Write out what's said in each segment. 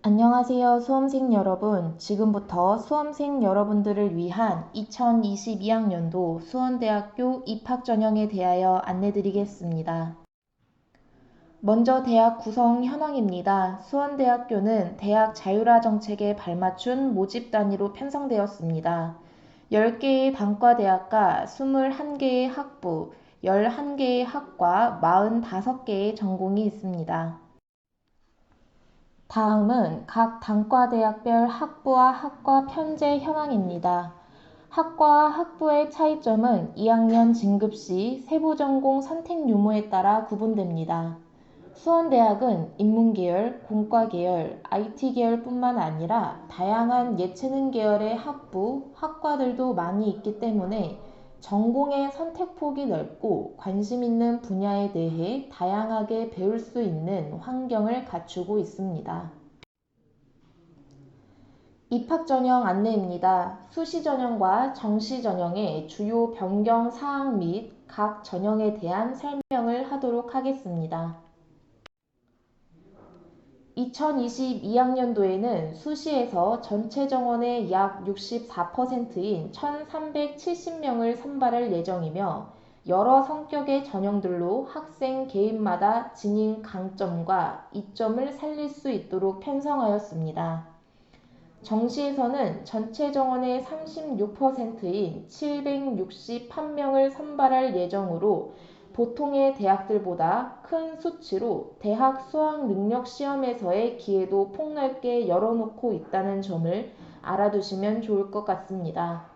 안녕하세요, 수험생 여러분. 지금부터 수험생 여러분들을 위한 2022학년도 수원대학교 입학 전형에 대하여 안내드리겠습니다. 먼저 대학 구성 현황입니다. 수원대학교는 대학 자율화 정책에 발맞춘 모집 단위로 편성되었습니다. 10개의 단과대학과 21개의 학부, 11개의 학과, 45개의 전공이 있습니다. 다음은 각 단과대학별 학부와 학과 편제 현황입니다. 학과와 학부의 차이점은 2학년 진급 시 세부 전공 선택 유무에 따라 구분됩니다. 수원대학은 인문계열, 공과계열, IT계열뿐만 아니라 다양한 예체능 계열의 학부, 학과들도 많이 있기 때문에 전공의 선택폭이 넓고 관심 있는 분야에 대해 다양하게 배울 수 있는 환경을 갖추고 있습니다. 입학 전형 안내입니다. 수시 전형과 정시 전형의 주요 변경 사항 및 각 전형에 대한 설명을 하도록 하겠습니다. 2022학년도에는 수시에서 전체 정원의 약 64%인 1,370명을 선발할 예정이며 여러 성격의 전형들로 학생 개인마다 진행 강점과 이점을 살릴 수 있도록 편성하였습니다. 정시에서는 전체 정원의 36%인 761명을 선발할 예정으로 보통의 대학들보다 큰 수치로 대학 수학 능력 시험에서의 기회도 폭넓게 열어놓고 있다는 점을 알아두시면 좋을 것 같습니다.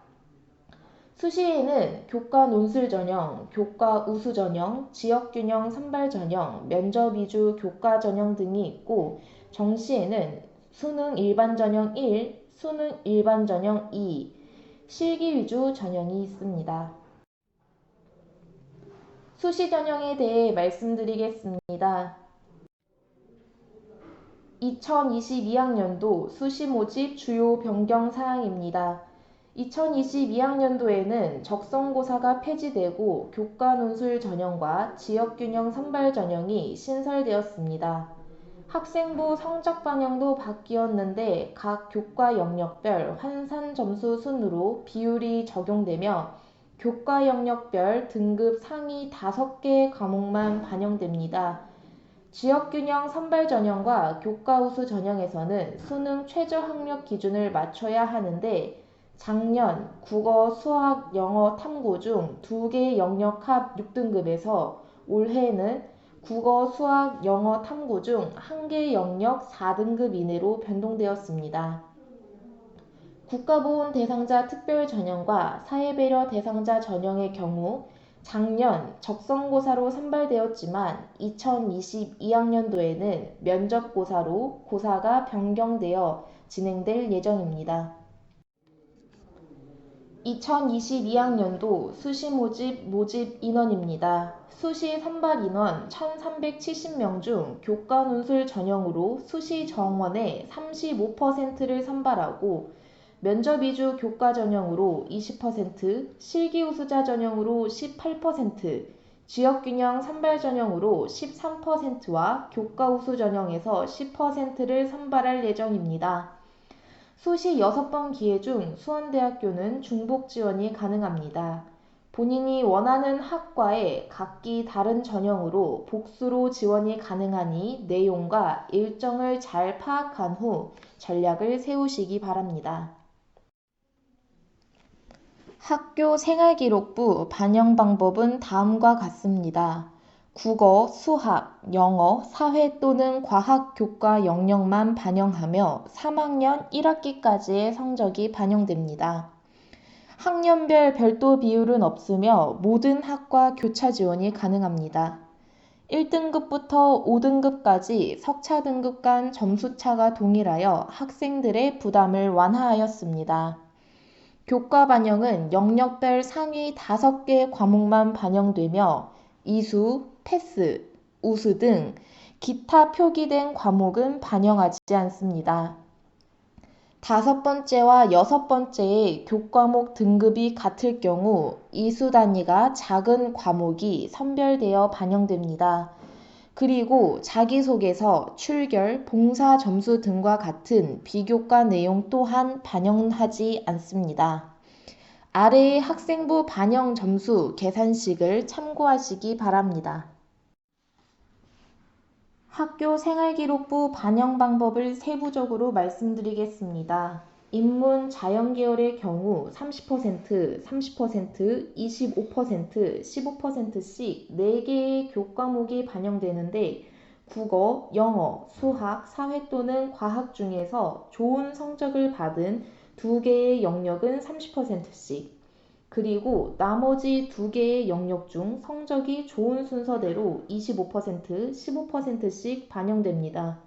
수시에는 교과 논술 전형, 교과 우수 전형, 지역균형 선발 전형, 면접 위주 교과 전형 등이 있고 정시에는 수능 일반 전형 1, 수능 일반 전형 2, 실기 위주 전형이 있습니다. 수시 전형에 대해 말씀드리겠습니다. 2022학년도 수시 모집 주요 변경 사항입니다. 2022학년도에는 적성고사가 폐지되고 교과 논술 전형과 지역균형 선발 전형이 신설되었습니다. 학생부 성적 반영도 바뀌었는데 각 교과 영역별 환산 점수 순으로 비율이 적용되며 교과 영역별 등급 상위 5개의 과목만 반영됩니다. 지역균형 선발 전형과 교과 우수 전형에서는 수능 최저 학력 기준을 맞춰야 하는데 작년 국어, 수학, 영어, 탐구 중 2개 영역 합 6등급에서 올해는 국어, 수학, 영어, 탐구 중 1개 영역 4등급 이내로 변동되었습니다. 국가보훈 대상자 특별 전형과 사회배려 대상자 전형의 경우 작년 적성고사로 선발되었지만 2022학년도에는 면접고사로 고사가 변경되어 진행될 예정입니다. 2022학년도 수시 모집 인원입니다. 수시 선발 인원 1,370명 중 교과 논술 전형으로 수시 정원의 35%를 선발하고 면접 위주 교과 전형으로 20%, 실기 우수자 전형으로 18%, 지역균형 선발 전형으로 13%와 교과 우수 전형에서 10%를 선발할 예정입니다. 수시 6번 기회 중 수원대학교는 중복 지원이 가능합니다. 본인이 원하는 학과에 각기 다른 전형으로 복수로 지원이 가능하니 내용과 일정을 잘 파악한 후 전략을 세우시기 바랍니다. 학교 생활기록부 반영 방법은 다음과 같습니다. 국어, 수학, 영어, 사회 또는 과학 교과 영역만 반영하며 3학년 1학기까지의 성적이 반영됩니다. 학년별 별도 비율은 없으며 모든 학과 교차 지원이 가능합니다. 1등급부터 5등급까지 석차 등급 간 점수차가 동일하여 학생들의 부담을 완화하였습니다. 교과 반영은 영역별 상위 5개 과목만 반영되며 이수, 패스, 우수 등 기타 표기된 과목은 반영하지 않습니다. 5번째와 6번째의 교과목 등급이 같을 경우 이수 단위가 작은 과목이 선별되어 반영됩니다. 그리고 자기소개서, 출결, 봉사 점수 등과 같은 비교과 내용 또한 반영하지 않습니다. 아래의 학생부 반영 점수 계산식을 참고하시기 바랍니다. 학교 생활기록부 반영 방법을 세부적으로 말씀드리겠습니다. 인문, 자연 계열의 경우 30%, 30%, 25%, 15%씩 4개의 교과목이 반영되는데 국어, 영어, 수학, 사회 또는 과학 중에서 좋은 성적을 받은 2개의 영역은 30%씩 그리고 나머지 2개의 영역 중 성적이 좋은 순서대로 25%, 15%씩 반영됩니다.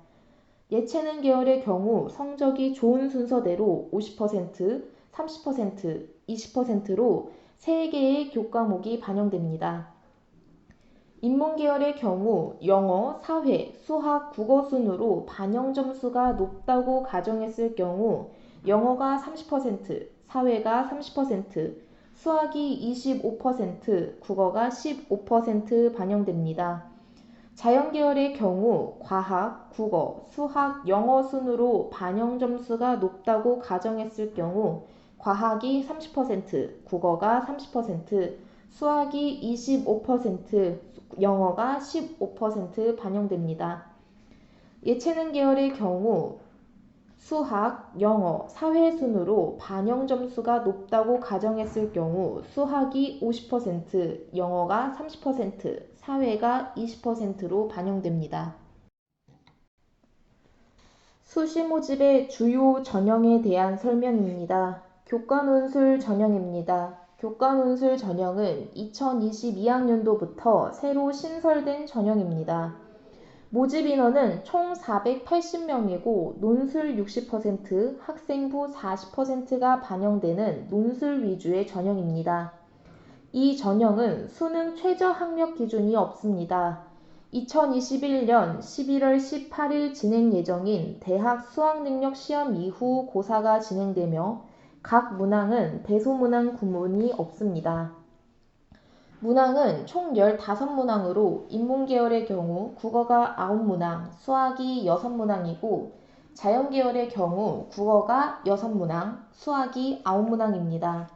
예체능 계열의 경우 성적이 좋은 순서대로 50%, 30%, 20%로 3개의 교과목이 반영됩니다. 인문 계열의 경우 영어, 사회, 수학, 국어 순으로 반영 점수가 높다고 가정했을 경우 영어가 30%, 사회가 30%, 수학이 25%, 국어가 15% 반영됩니다. 자연 계열의 경우 과학, 국어, 수학, 영어 순으로 반영 점수가 높다고 가정했을 경우 과학이 30%, 국어가 30%, 수학이 25%, 영어가 15% 반영됩니다. 예체능 계열의 경우 수학, 영어, 사회 순으로 반영 점수가 높다고 가정했을 경우 수학이 50%, 영어가 30%, 사회가 20%로 반영됩니다. 수시 모집의 주요 전형에 대한 설명입니다. 교과 논술 전형입니다. 교과 논술 전형은 2022학년도부터 새로 신설된 전형입니다. 모집 인원은 총 480명이고 논술 60%, 학생부 40%가 반영되는 논술 위주의 전형입니다. 이 전형은 수능 최저 학력 기준이 없습니다. 2021년 11월 18일 진행 예정인 대학 수학능력 시험 이후 고사가 진행되며 각 문항은 대소문항 구문이 없습니다. 문항은 총 15문항으로 인문계열의 경우 국어가 9문항, 수학이 6문항이고 자연계열의 경우 국어가 6문항, 수학이 9문항입니다.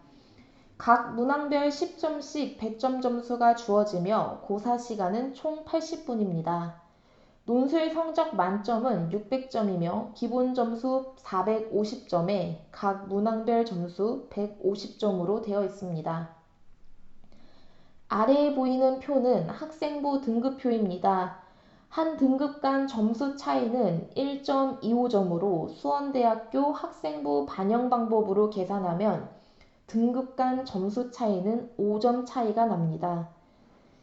각 문항별 10점씩 100점 점수가 주어지며 고사 시간은 총 80분입니다. 논술 성적 만점은 600점이며 기본 점수 450점에 각 문항별 점수 150점으로 되어 있습니다. 아래에 보이는 표는 학생부 등급표입니다. 한 등급 간 점수 차이는 1.25점으로 수원대학교 학생부 반영 방법으로 계산하면 등급 간 점수 차이는 5점 차이가 납니다.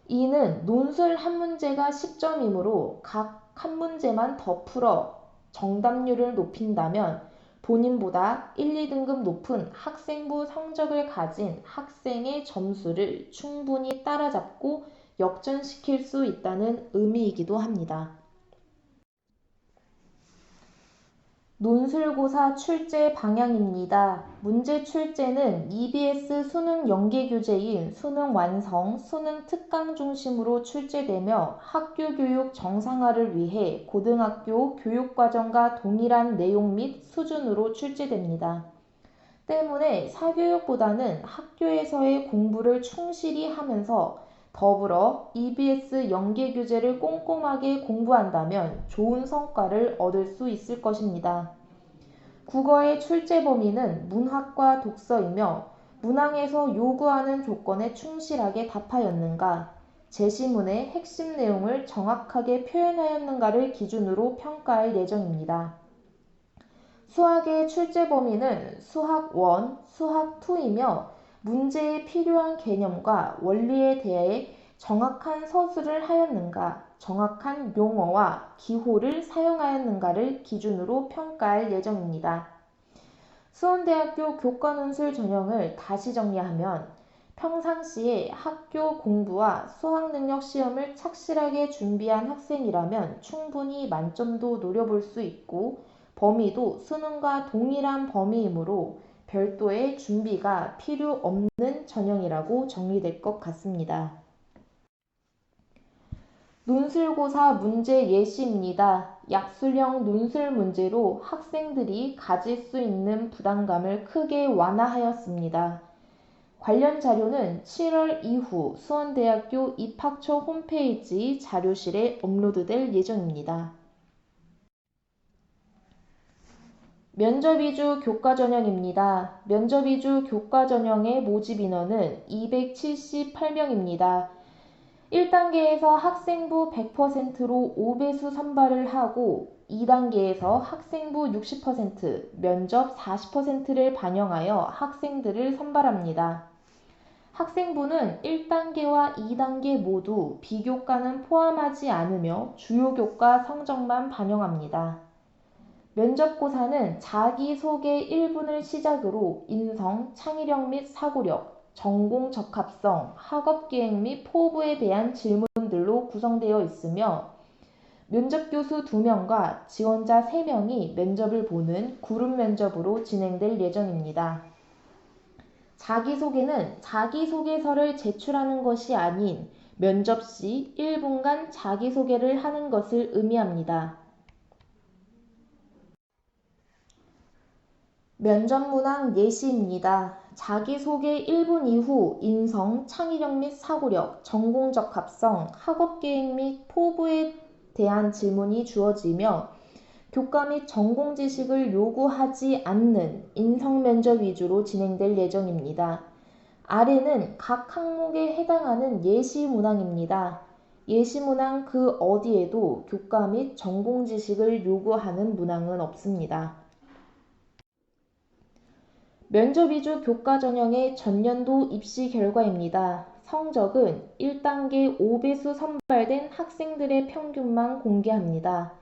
이는 논술 한 문제가 10점이므로 각 한 문제만 더 풀어 정답률을 높인다면 본인보다 1, 2등급 높은 학생부 성적을 가진 학생의 점수를 충분히 따라잡고 역전시킬 수 있다는 의미이기도 합니다. 논술고사 출제 방향입니다. 문제 출제는 EBS 수능 연계교재인 수능 완성, 수능 특강 중심으로 출제되며 학교 교육 정상화를 위해 고등학교 교육과정과 동일한 내용 및 수준으로 출제됩니다. 때문에 사교육보다는 학교에서의 공부를 충실히 하면서 더불어 EBS 연계교재를 꼼꼼하게 공부한다면 좋은 성과를 얻을 수 있을 것입니다. 국어의 출제 범위는 문학과 독서이며 문항에서 요구하는 조건에 충실하게 답하였는가, 제시문의 핵심 내용을 정확하게 표현하였는가를 기준으로 평가할 예정입니다. 수학의 출제 범위는 수학 1, 수학 2이며 문제에 필요한 개념과 원리에 대해 정확한 서술을 하였는가, 정확한 용어와 기호를 사용하였는가를 기준으로 평가할 예정입니다. 수원대학교 교과논술 전형을 다시 정리하면 평상시에 학교 공부와 수학능력 시험을 착실하게 준비한 학생이라면 충분히 만점도 노려볼 수 있고 범위도 수능과 동일한 범위이므로 별도의 준비가 필요 없는 전형이라고 정리될 것 같습니다. 논술고사 문제 예시입니다. 약술형 논술 문제로 학생들이 가질 수 있는 부담감을 크게 완화하였습니다. 관련 자료는 7월 이후 수원대학교 입학처 홈페이지 자료실에 업로드될 예정입니다. 면접 위주 교과 전형입니다. 면접 위주 교과 전형의 모집 인원은 278명입니다. 1단계에서 학생부 100%로 5배수 선발을 하고 2단계에서 학생부 60%, 면접 40%를 반영하여 학생들을 선발합니다. 학생부는 1단계와 2단계 모두 비교과는 포함하지 않으며 주요 교과 성적만 반영합니다. 면접고사는 자기소개 1분을 시작으로 인성, 창의력 및 사고력, 전공 적합성, 학업계획 및 포부에 대한 질문들로 구성되어 있으며 면접교수 2명과 지원자 3명이 면접을 보는 그룹 면접으로 진행될 예정입니다. 자기소개는 자기소개서를 제출하는 것이 아닌 면접 시 1분간 자기소개를 하는 것을 의미합니다. 면접 문항 예시입니다. 자기소개 1분 이후 인성, 창의력 및 사고력, 전공 적합성, 학업계획 및 포부에 대한 질문이 주어지며 교과 및 전공 지식을 요구하지 않는 인성 면접 위주로 진행될 예정입니다. 아래는 각 항목에 해당하는 예시 문항입니다. 예시 문항 그 어디에도 교과 및 전공 지식을 요구하는 문항은 없습니다. 면접 위주 교과 전형의 전년도 입시 결과입니다. 성적은 1단계 5배수 선발된 학생들의 평균만 공개합니다.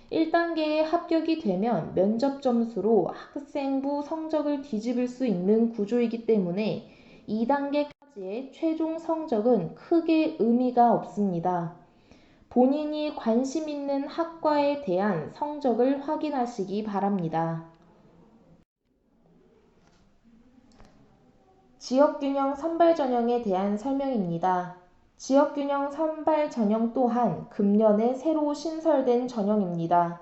1단계에 합격이 되면 면접 점수로 학생부 성적을 뒤집을 수 있는 구조이기 때문에 2단계까지의 최종 성적은 크게 의미가 없습니다. 본인이 관심 있는 학과에 대한 성적을 확인하시기 바랍니다. 지역균형 선발 전형에 대한 설명입니다. 지역균형 선발 전형 또한 금년에 새로 신설된 전형입니다.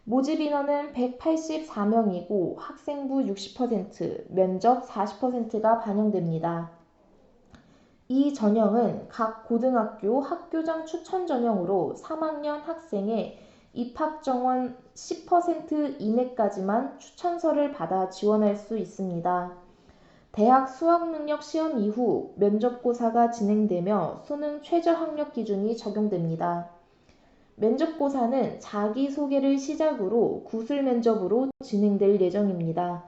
모집 인원은 184명이고 학생부 60%, 면접 40%가 반영됩니다. 이 전형은 각 고등학교 학교장 추천 전형으로 3학년 학생의 입학 정원 10% 이내까지만 추천서를 받아 지원할 수 있습니다. 대학 수학능력 시험 이후 면접고사가 진행되며 수능 최저 학력 기준이 적용됩니다. 면접고사는 자기소개를 시작으로 구술 면접으로 진행될 예정입니다.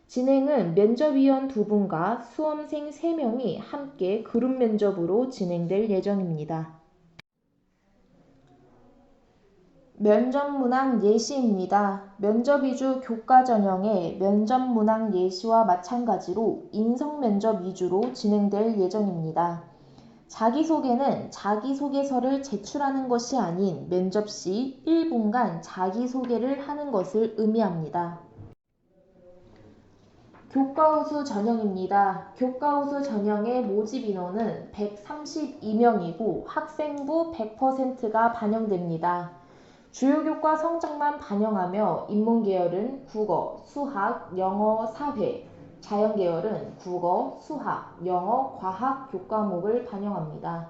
진행은 면접위원 2분과 수험생 3명이 함께 그룹 면접으로 진행될 예정입니다. 면접 문항 예시입니다. 면접 위주 교과 전형의 면접 문항 예시와 마찬가지로 인성 면접 위주로 진행될 예정입니다. 자기소개는 자기소개서를 제출하는 것이 아닌 면접 시 1분간 자기소개를 하는 것을 의미합니다. 교과우수 전형입니다. 교과우수 전형의 모집 인원은 132명이고 학생부 100%가 반영됩니다. 주요 교과 성적만 반영하며 인문계열은 국어, 수학, 영어, 사회, 자연계열은 국어, 수학, 영어, 과학 교과목을 반영합니다.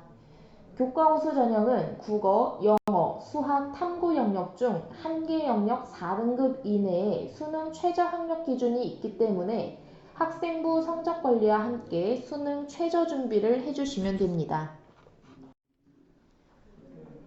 교과우수 전형은 국어, 영어, 수학, 탐구 영역 중 한 개 영역 4등급 이내에 수능 최저 학력 기준이 있기 때문에 학생부 성적 관리와 함께 수능 최저 준비를 해주시면 됩니다.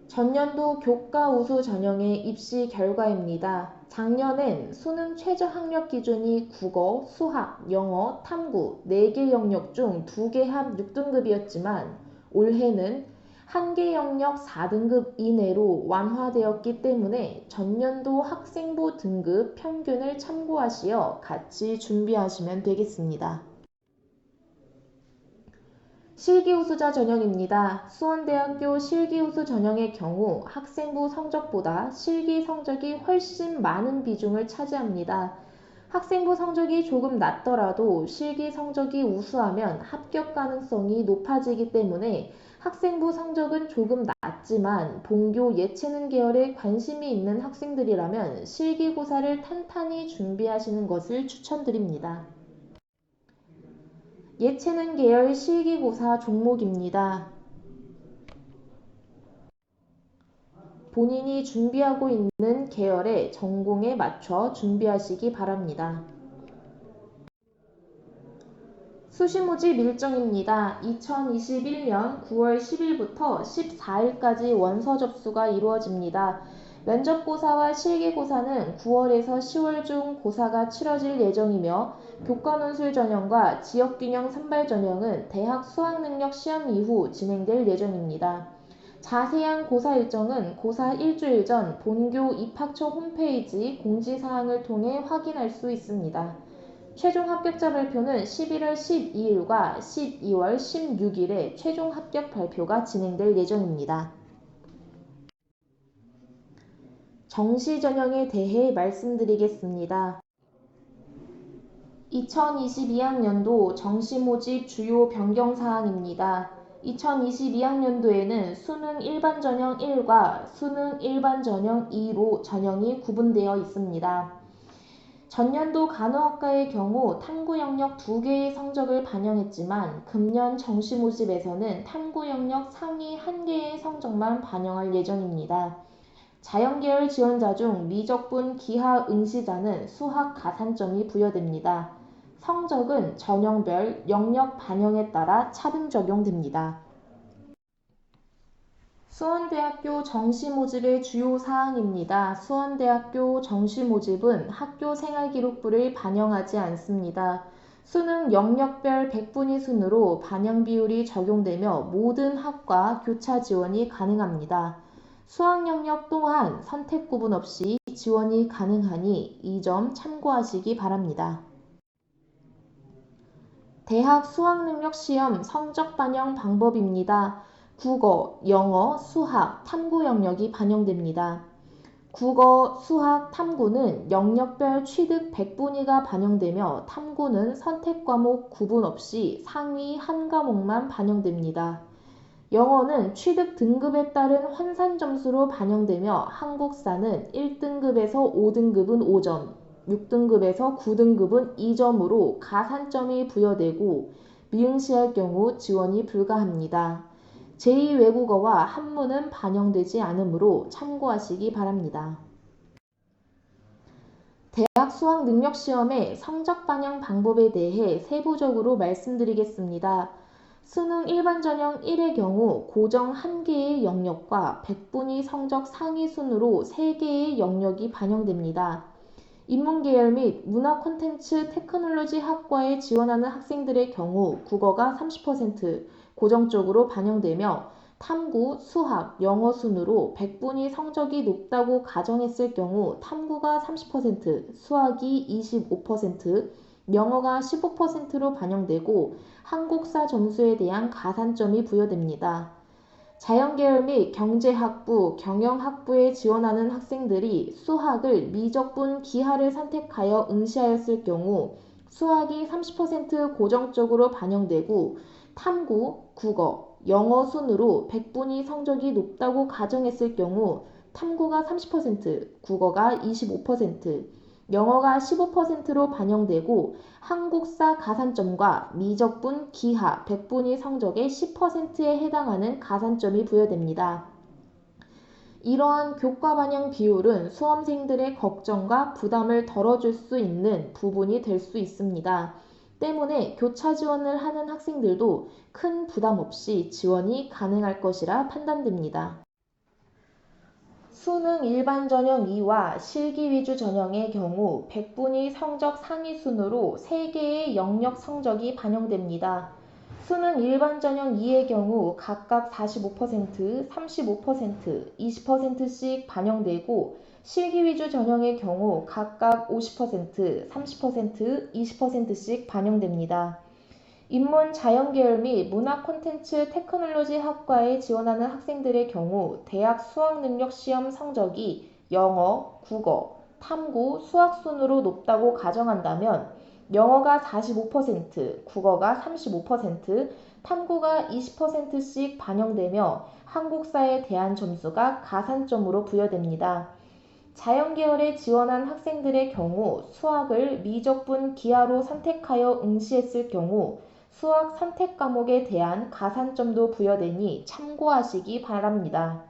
전년도 교과우수 전형의 입시 결과입니다. 작년엔 수능 최저 학력 기준이 국어, 수학, 영어, 탐구 4개 영역 중 2개 합 6등급이었지만 올해는 한 개 영역 4등급 이내로 완화되었기 때문에 전년도 학생부 등급 평균을 참고하시어 같이 준비하시면 되겠습니다. 실기우수자 전형입니다. 수원대학교 실기우수 전형의 경우 학생부 성적보다 실기 성적이 훨씬 많은 비중을 차지합니다. 학생부 성적이 조금 낮더라도 실기 성적이 우수하면 합격 가능성이 높아지기 때문에 학생부 성적은 조금 낮지만 본교 예체능 계열에 관심이 있는 학생들이라면 실기고사를 탄탄히 준비하시는 것을 추천드립니다. 예체능 계열 실기고사 종목입니다. 본인이 준비하고 있는 계열의 전공에 맞춰 준비하시기 바랍니다. 수시모집 일정입니다. 2021년 9월 10일부터 14일까지 원서 접수가 이루어집니다. 면접고사와 실기고사는 9월에서 10월 중 고사가 치러질 예정이며 교과논술 전형과 지역균형 선발 전형은 대학 수학능력 시험 이후 진행될 예정입니다. 자세한 고사 일정은 고사 일주일 전 본교 입학처 홈페이지 공지사항을 통해 확인할 수 있습니다. 최종 합격자 발표는 11월 12일과 12월 16일에 최종 합격 발표가 진행될 예정입니다. 정시 전형에 대해 말씀드리겠습니다. 2022학년도 정시 모집 주요 변경 사항입니다. 2022학년도에는 수능 일반 전형 1과 수능 일반 전형 2로 전형이 구분되어 있습니다. 전년도 간호학과의 경우 탐구 영역 2개의 성적을 반영했지만 금년 정시 모집에서는 탐구 영역 상위 1개의 성적만 반영할 예정입니다. 자연계열 지원자 중 미적분 기하 응시자는 수학 가산점이 부여됩니다. 성적은 전형별 영역 반영에 따라 차등 적용됩니다. 수원대학교 정시모집의 주요 사항입니다. 수원대학교 정시모집은 학교생활기록부를 반영하지 않습니다. 수능 영역별 백분위 순으로 반영 비율이 적용되며 모든 학과 교차 지원이 가능합니다. 수학 영역 또한 선택 구분 없이 지원이 가능하니 이 점 참고하시기 바랍니다. 대학 수학능력 시험 성적 반영 방법입니다. 국어, 영어, 수학, 탐구 영역이 반영됩니다. 국어, 수학, 탐구는 영역별 취득 백분위가 반영되며 탐구는 선택 과목 구분 없이 상위 한 과목만 반영됩니다. 영어는 취득 등급에 따른 환산 점수로 반영되며 한국사는 1등급에서 5등급은 5점, 6등급에서 9등급은 2점으로 가산점이 부여되고 미응시할 경우 지원이 불가합니다. 제2외국어와 한문은 반영되지 않으므로 참고하시기 바랍니다. 대학 수학능력시험의 성적 반영 방법에 대해 세부적으로 말씀드리겠습니다. 수능 일반 전형 1의 경우 고정 1개의 영역과 백분위 성적 상위 순으로 3개의 영역이 반영됩니다. 인문계열 및 문화 콘텐츠 테크놀로지 학과에 지원하는 학생들의 경우 국어가 30% 고정적으로 반영되며 탐구, 수학, 영어 순으로 백분위 성적이 높다고 가정했을 경우 탐구가 30%, 수학이 25%, 영어가 15%로 반영되고 한국사 점수에 대한 가산점이 부여됩니다. 자연계열 및 경제학부, 경영학부에 지원하는 학생들이 수학을 미적분 기하를 선택하여 응시하였을 경우 수학이 30% 고정적으로 반영되고 탐구, 국어, 영어 순으로 백분위 성적이 높다고 가정했을 경우 탐구가 30%, 국어가 25%, 영어가 15%로 반영되고 한국사 가산점과 미적분 기하 백분위 성적의 10%에 해당하는 가산점이 부여됩니다. 이러한 교과 반영 비율은 수험생들의 걱정과 부담을 덜어줄 수 있는 부분이 될 수 있습니다. 때문에 교차 지원을 하는 학생들도 큰 부담 없이 지원이 가능할 것이라 판단됩니다. 수능 일반 전형 2와 실기 위주 전형의 경우 백분위 성적 상위 순으로 3개의 영역 성적이 반영됩니다. 수능 일반 전형 2의 경우 각각 45%, 35%, 20%씩 반영되고 실기 위주 전형의 경우 각각 50%, 30%, 20%씩 반영됩니다. 인문 자연계열 및 문화 콘텐츠 테크놀로지 학과에 지원하는 학생들의 경우 대학 수학능력 시험 성적이 영어, 국어, 탐구, 수학 순으로 높다고 가정한다면 영어가 45%, 국어가 35%, 탐구가 20%씩 반영되며 한국사에 대한 점수가 가산점으로 부여됩니다. 자연계열에 지원한 학생들의 경우 수학을 미적분 기하로 선택하여 응시했을 경우 수학 선택 과목에 대한 가산점도 부여되니 참고하시기 바랍니다.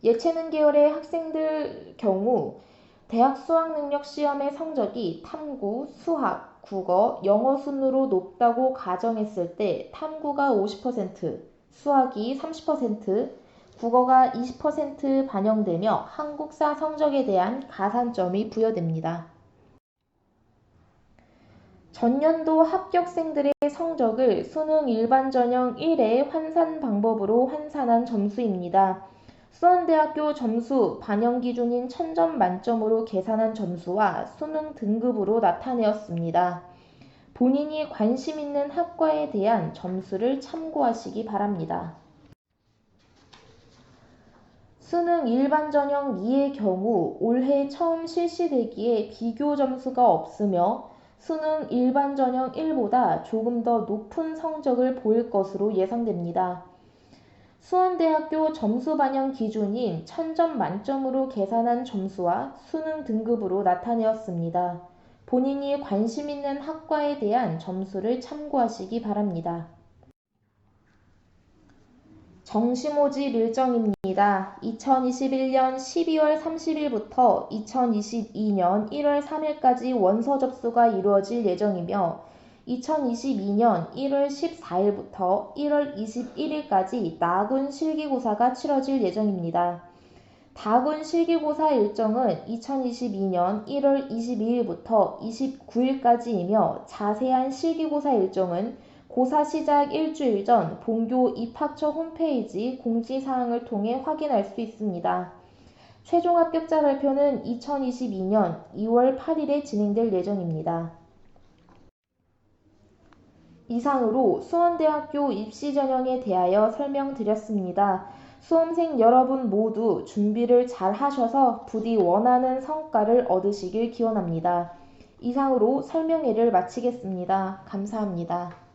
예체능 계열의 학생들 경우 대학 수학능력 시험의 성적이 탐구, 수학, 국어, 영어 순으로 높다고 가정했을 때 탐구가 50%, 수학이 30%, 국어가 20% 반영되며 한국사 성적에 대한 가산점이 부여됩니다. 전년도 합격생들의 성적을 수능 일반전형 1회 환산 방법으로 환산한 점수입니다. 수원대학교 점수 반영 기준인 1000점 만점으로 계산한 점수와 수능 등급으로 나타내었습니다. 본인이 관심 있는 학과에 대한 점수를 참고하시기 바랍니다. 수능 일반전형 2의 경우 올해 처음 실시되기에 비교 점수가 없으며 수능 일반전형 1보다 조금 더 높은 성적을 보일 것으로 예상됩니다. 수원대학교 점수 반영 기준인 1000점 만점으로 계산한 점수와 수능 등급으로 나타내었습니다. 본인이 관심 있는 학과에 대한 점수를 참고하시기 바랍니다. 정시 모집 일정입니다. 2021년 12월 30일부터 2022년 1월 3일까지 원서 접수가 이루어질 예정이며 2022년 1월 14일부터 1월 21일까지 나군 실기고사가 치러질 예정입니다. 다군 실기고사 일정은 2022년 1월 22일부터 29일까지이며 자세한 실기고사 일정은 고사 시작 일주일 전 본교 입학처 홈페이지 공지사항을 통해 확인할 수 있습니다. 최종 합격자 발표는 2022년 2월 8일에 진행될 예정입니다. 이상으로 수원대학교 입시 전형에 대하여 설명드렸습니다. 수험생 여러분 모두 준비를 잘 하셔서 부디 원하는 성과를 얻으시길 기원합니다. 이상으로 설명회를 마치겠습니다. 감사합니다.